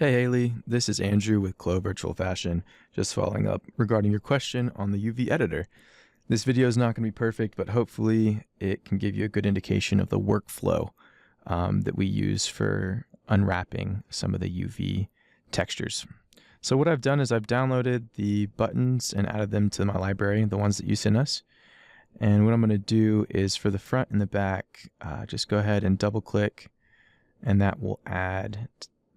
Hey Haley, this is Andrew with CLO Virtual Fashion, just following up regarding your question on the UV editor. This video is not going to be perfect, but hopefully it can give you a good indication of the workflow that we use for unwrapping some of the UV textures. So what I've done is I've downloaded the buttons and added them to my library, the ones that you sent us. And what I'm going to do is for the front and the back, just go ahead and double click, and that will add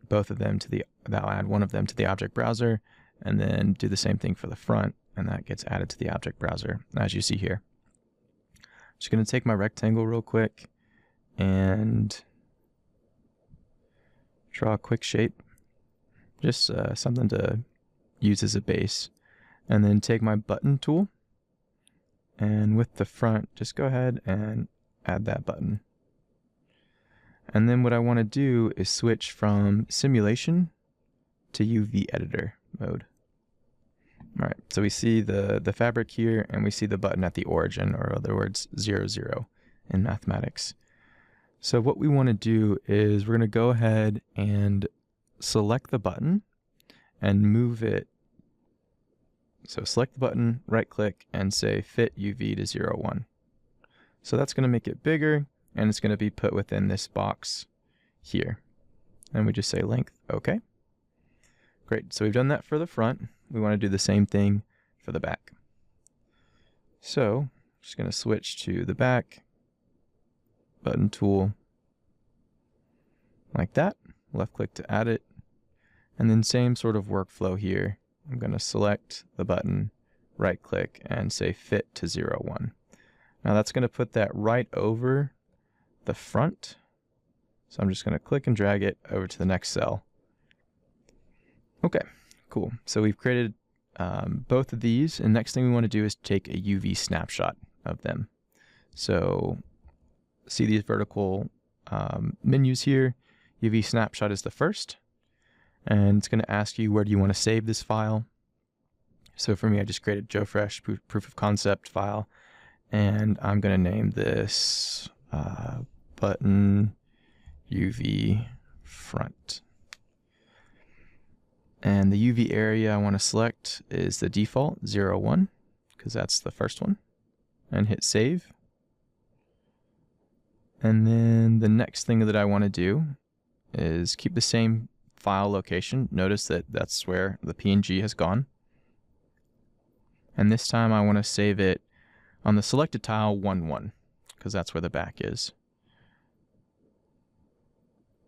both of them to that'll add one of them to the object browser, and then do the same thing for the front, and that gets added to the object browser, as you see here. Just going to take my rectangle real quick and draw a quick shape, just something to use as a base, and then take my button tool, and with the front, just go ahead and add that button. And then what I want to do is switch from simulation to UV editor mode. All right, so we see the fabric here, and we see the button at the origin, or in other words, 0, 0 in mathematics. So what we want to do is we're going to go ahead and select the button and move it. So select the button, right click, and say fit UV to 0, 1. So that's going to make it bigger, and it's going to be put within this box here. And we just say length, okay. Great, so we've done that for the front. We want to do the same thing for the back. So, just going to switch to the back, button tool, like that. Left click to add it. And then same sort of workflow here. I'm going to select the button, right click, and say fit to 0, 1. Now that's going to put that right over the front. So I'm just going to click and drag it over to the next cell. Okay, cool. So we've created both of these, and next thing we want to do is take a UV snapshot of them. So see these vertical menus here. UV snapshot is the first, and it's going to ask you where do you want to save this file. So for me, I just created JoeFresh proof of concept file, and I'm going to name this button UV front. And the UV area I want to select is the default 0, 1, because that's the first one, and hit save. And then the next thing that I want to do is keep the same file location. Notice that that's where the PNG has gone. And this time I want to save it on the selected tile 1, 1, because that's where the back is.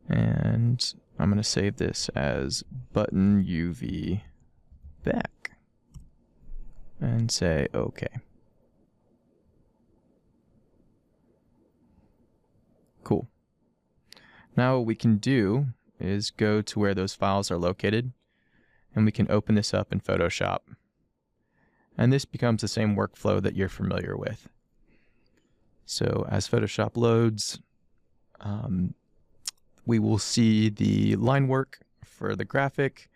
And I'm going to save this as button UV back and say OK. Cool. Now what we can do is go to where those files are located, and we can open this up in Photoshop. And this becomes the same workflow that you're familiar with. So as Photoshop loads, we will see the line work for the graphic,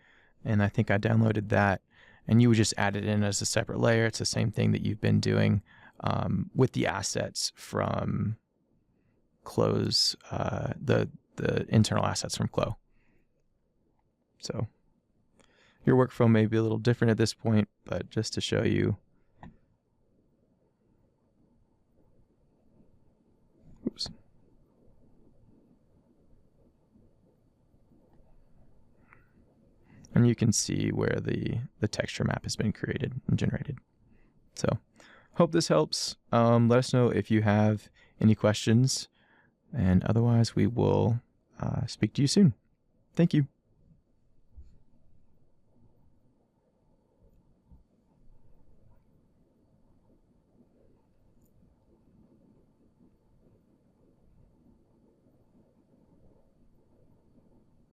and I think I downloaded that, and you would just add it in as a separate layer. It's the same thing that you've been doing with the assets from CLO's, the internal assets from CLO. So your workflow may be a little different at this point, but just to show you. Oops. And you can see where the texture map has been created and generated. So hope this helps. Let us know if you have any questions, and otherwise we will speak to you soon. Thank you.